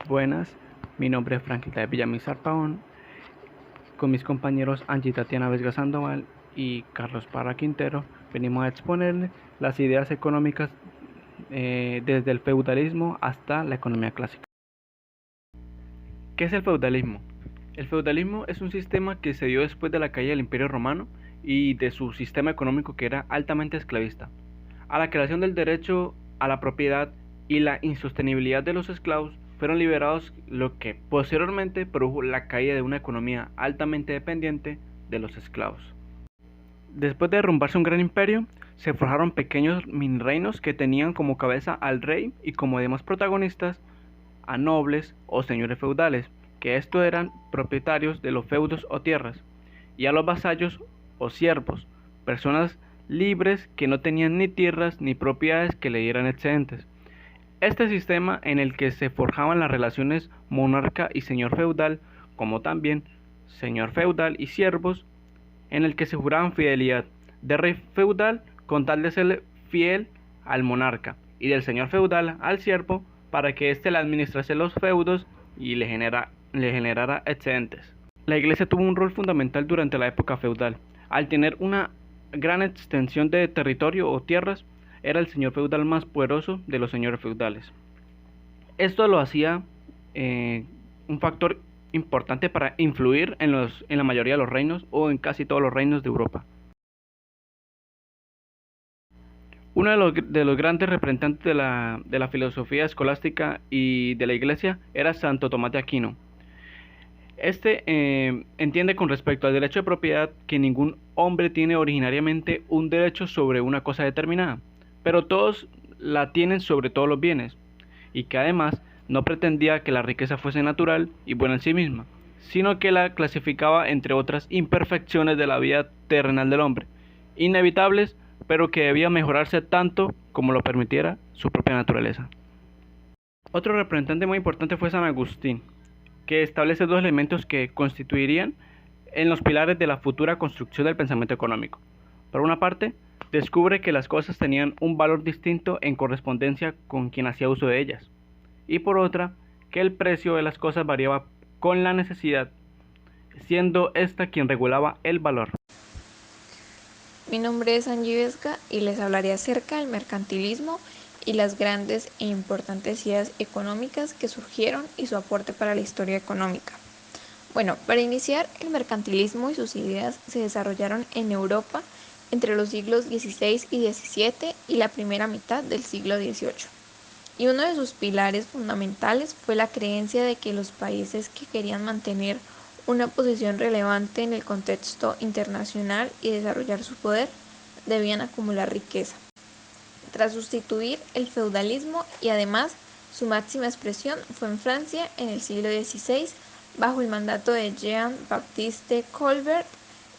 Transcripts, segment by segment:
Buenas, mi nombre es Franklin de Villamizar Pavón. Con mis compañeros Angie Tatiana Vesga Sandoval y Carlos Parra Quintero venimos a exponerle las ideas económicas desde el feudalismo hasta la economía clásica. ¿Qué es el feudalismo? El feudalismo es un sistema que se dio después de la caída del Imperio Romano y de su sistema económico que era altamente esclavista. A la creación del derecho a la propiedad y la insostenibilidad de los esclavos fueron liberados, lo que posteriormente produjo la caída de una economía altamente dependiente de los esclavos. Después de derrumbarse un gran imperio, se forjaron pequeños mini reinos que tenían como cabeza al rey y como demás protagonistas a nobles o señores feudales, que estos eran propietarios de los feudos o tierras, y a los vasallos o siervos, personas libres que no tenían ni tierras ni propiedades que le dieran excedentes. Este sistema en el que se forjaban las relaciones monarca y señor feudal, como también señor feudal y siervos, en el que se juraban fidelidad de rey feudal con tal de ser fiel al monarca y del señor feudal al siervo para que éste le administrase los feudos y le generara excedentes. La iglesia tuvo un rol fundamental durante la época feudal. Al tener una gran extensión de territorio o tierras, era el señor feudal más poderoso de los señores feudales. Esto lo hacía un factor importante para influir en la mayoría de los reinos o en casi todos los reinos de Europa. Uno de los grandes representantes de la filosofía escolástica y de la iglesia era Santo Tomás de Aquino. Este entiende con respecto al derecho de propiedad que ningún hombre tiene originariamente un derecho sobre una cosa determinada, pero todos la tienen sobre todos los bienes, y que además no pretendía que la riqueza fuese natural y buena en sí misma, sino que la clasificaba entre otras imperfecciones de la vida terrenal del hombre, inevitables, pero que debía mejorarse tanto como lo permitiera su propia naturaleza. Otro representante muy importante fue San Agustín, que establece dos elementos que constituirían en los pilares de la futura construcción del pensamiento económico. Por una parte, descubre que las cosas tenían un valor distinto en correspondencia con quien hacía uso de ellas, y por otra, que el precio de las cosas variaba con la necesidad, siendo ésta quien regulaba el valor. Mi nombre es Angie Vesga y les hablaré acerca del mercantilismo y las grandes e importantes ideas económicas que surgieron y su aporte para la historia económica. Bueno, para iniciar, el mercantilismo y sus ideas se desarrollaron en Europa entre los siglos XVI y XVII y la primera mitad del siglo XVIII. Y uno de sus pilares fundamentales fue la creencia de que los países que querían mantener una posición relevante en el contexto internacional y desarrollar su poder debían acumular riqueza. Tras sustituir el feudalismo y además su máxima expresión fue en Francia en el siglo XVI bajo el mandato de Jean-Baptiste Colbert,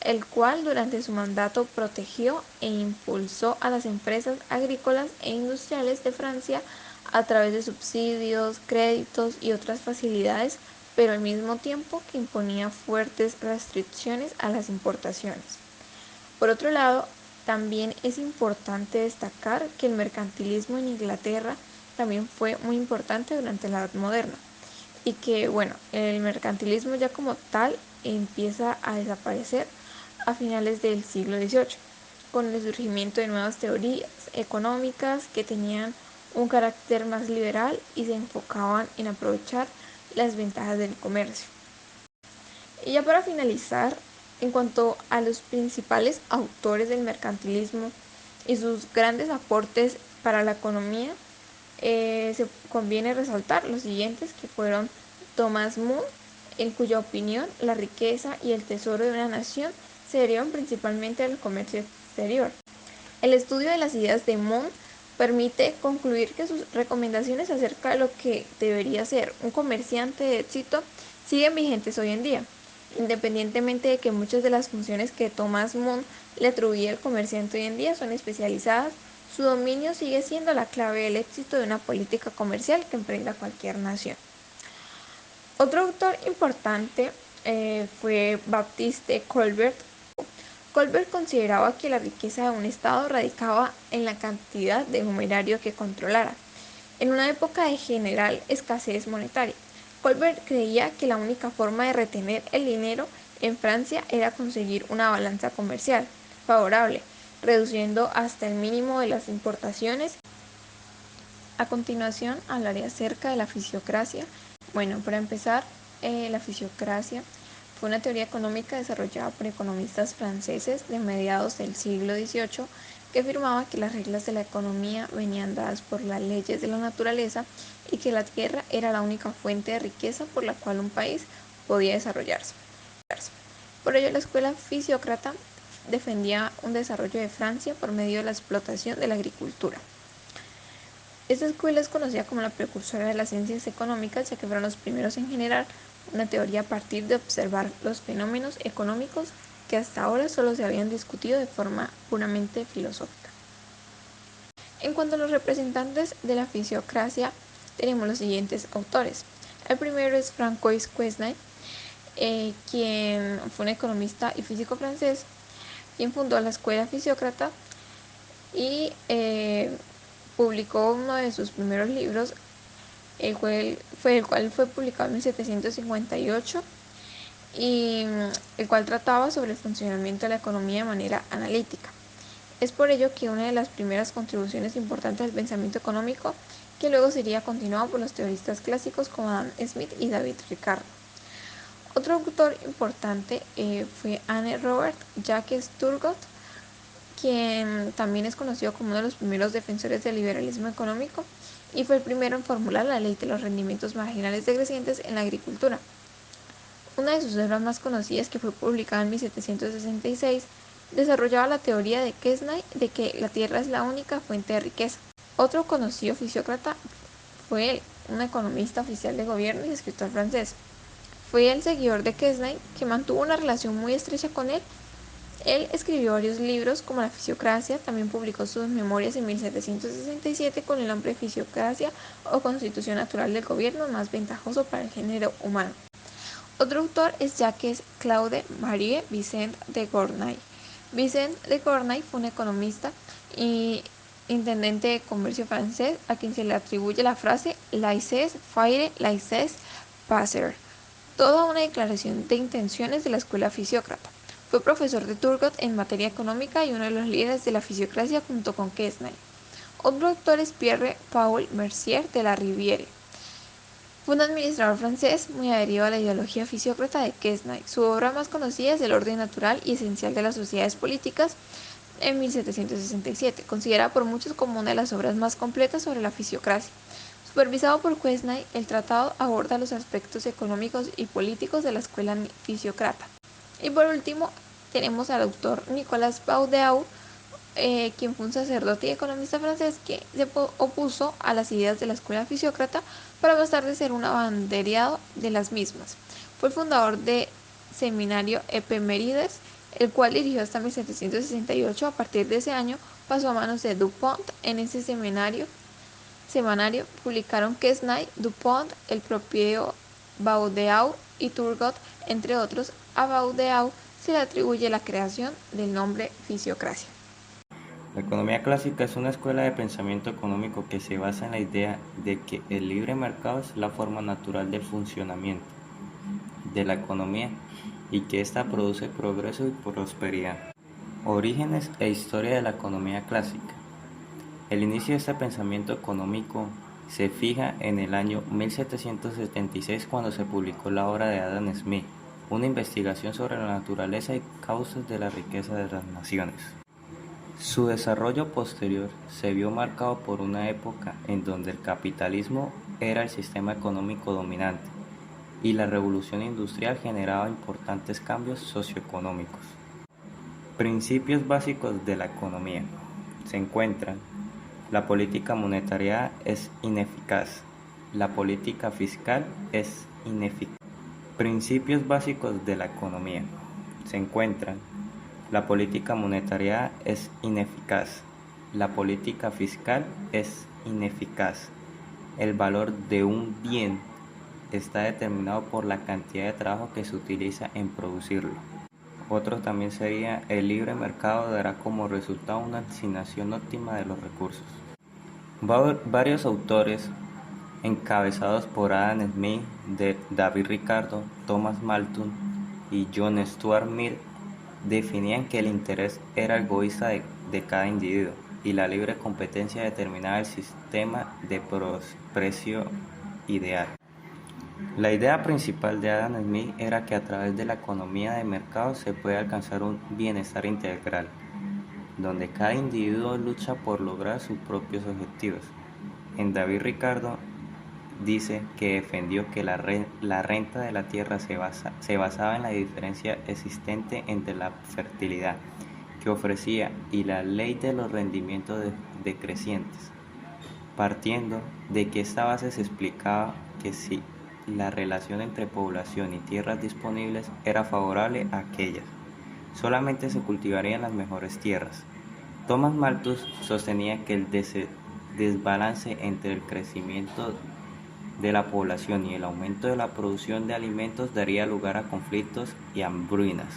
el cual durante su mandato protegió e impulsó a las empresas agrícolas e industriales de Francia a través de subsidios, créditos y otras facilidades, pero al mismo tiempo que imponía fuertes restricciones a las importaciones. Por otro lado, también es importante destacar que el mercantilismo en Inglaterra también fue muy importante durante la Edad Moderna y que, el mercantilismo ya como tal empieza a desaparecer a finales del siglo XVIII, con el surgimiento de nuevas teorías económicas que tenían un carácter más liberal y se enfocaban en aprovechar las ventajas del comercio. Y ya para finalizar, en cuanto a los principales autores del mercantilismo y sus grandes aportes para la economía, se conviene resaltar los siguientes, que fueron Thomas More, en cuya opinión la riqueza y el tesoro de una nación se derivan principalmente del comercio exterior. El estudio de las ideas de More permite concluir que sus recomendaciones acerca de lo que debería ser un comerciante de éxito siguen vigentes hoy en día. Independientemente de que muchas de las funciones que Thomas More le atribuye al comerciante hoy en día son especializadas, su dominio sigue siendo la clave del éxito de una política comercial que emprenda cualquier nación. Otro autor importante fue Baptiste Colbert. Colbert consideraba que la riqueza de un estado radicaba en la cantidad de numerario que controlara, en una época de general escasez monetaria. Colbert creía que la única forma de retener el dinero en Francia era conseguir una balanza comercial favorable, reduciendo hasta el mínimo de las importaciones. A continuación hablaré acerca de la fisiocracia. Bueno, para empezar, la fisiocracia fue una teoría económica desarrollada por economistas franceses de mediados del siglo XVIII que afirmaba que las reglas de la economía venían dadas por las leyes de la naturaleza y que la tierra era la única fuente de riqueza por la cual un país podía desarrollarse. Por ello, la escuela fisiócrata defendía un desarrollo de Francia por medio de la explotación de la agricultura. Esta escuela es conocida como la precursora de las ciencias económicas, ya que fueron los primeros en generar una teoría a partir de observar los fenómenos económicos que hasta ahora solo se habían discutido de forma puramente filosófica. En cuanto a los representantes de la fisiocracia, tenemos los siguientes autores. El primero es Francois Quesnay, quien fue un economista y físico francés, quien fundó la escuela fisiócrata y publicó uno de sus primeros libros, el cual fue publicado en 1758 y el cual trataba sobre el funcionamiento de la economía de manera analítica. Es por ello que una de las primeras contribuciones importantes del pensamiento económico, que luego sería continuado por los teoristas clásicos como Adam Smith y David Ricardo. Otro autor importante fue Anne Robert Jacques Turgot, quien también es conocido como uno de los primeros defensores del liberalismo económico y fue el primero en formular la ley de los rendimientos marginales decrecientes en la agricultura. Una de sus obras más conocidas, que fue publicada en 1766, desarrollaba la teoría de Quesnay de que la tierra es la única fuente de riqueza. Otro conocido fisiócrata fue él, un economista oficial de gobierno y escritor francés. Fue el seguidor de Quesnay, que mantuvo una relación muy estrecha con él. Él escribió varios libros como La fisiocracia, también publicó sus memorias en 1767 con el nombre Fisiocracia o Constitución Natural del Gobierno más ventajoso para el género humano. Otro autor es Jacques Claude Marie Vicent de Gournay. Vicent de Gournay fue un economista y intendente de comercio francés a quien se le atribuye la frase laissez faire, laissez passer, toda una declaración de intenciones de la escuela fisiócrata. Fue profesor de Turgot en materia económica y uno de los líderes de la fisiocracia junto con Quesnay. Otro autor es Pierre-Paul Mercier de la Riviere. Fue un administrador francés muy adherido a la ideología fisiócrata de Quesnay. Su obra más conocida es El orden natural y esencial de las sociedades políticas, en 1767, considerada por muchos como una de las obras más completas sobre la fisiocracia. Supervisado por Quesnay, el tratado aborda los aspectos económicos y políticos de la escuela fisiócrata. Y por último, tenemos al autor Nicolas Baudeau, quien fue un sacerdote y economista francés que se opuso a las ideas de la escuela fisiócrata para más tarde ser un abanderado de las mismas. Fue el fundador del seminario Epimérides, el cual dirigió hasta 1768. A partir de ese año pasó a manos de Dupont. En ese semanario publicaron Quesnay, Dupont, el propio Baudeau y Turgot, entre otros. A Baudeau se le atribuye la creación del nombre fisiocracia. La economía clásica es una escuela de pensamiento económico que se basa en la idea de que el libre mercado es la forma natural de funcionamiento de la economía y que ésta produce progreso y prosperidad. Orígenes e historia de la economía clásica. El inicio de este pensamiento económico se fija en el año 1776, cuando se publicó la obra de Adam Smith, una investigación sobre la naturaleza y causas de la riqueza de las naciones. Su desarrollo posterior se vio marcado por una época en donde el capitalismo era el sistema económico dominante y la revolución industrial generaba importantes cambios socioeconómicos. Principios básicos de la economía. Se encuentran: la política monetaria es ineficaz, la política fiscal es ineficaz. Principios básicos de la economía. Se encuentran: la política monetaria es ineficaz, la política fiscal es ineficaz. El valor de un bien está determinado por la cantidad de trabajo que se utiliza en producirlo. Otro también sería: el libre mercado dará como resultado una asignación óptima de los recursos. Varios autores encabezados por Adam Smith, David Ricardo, Thomas Malthus y John Stuart Mill, definían que el interés era egoísta de cada individuo y la libre competencia determinaba el sistema de precio ideal. La idea principal de Adam Smith era que a través de la economía de mercado se puede alcanzar un bienestar integral, donde cada individuo lucha por lograr sus propios objetivos. En David Ricardo dice que defendió que la renta de la tierra se basaba en la diferencia existente entre la fertilidad que ofrecía y la ley de los rendimientos decrecientes, partiendo de que esta base se explicaba que si la relación entre población y tierras disponibles era favorable a aquellas, solamente se cultivarían las mejores tierras. Thomas Malthus sostenía que el desbalance entre el crecimiento de la población y el aumento de la producción de alimentos daría lugar a conflictos y hambrunas.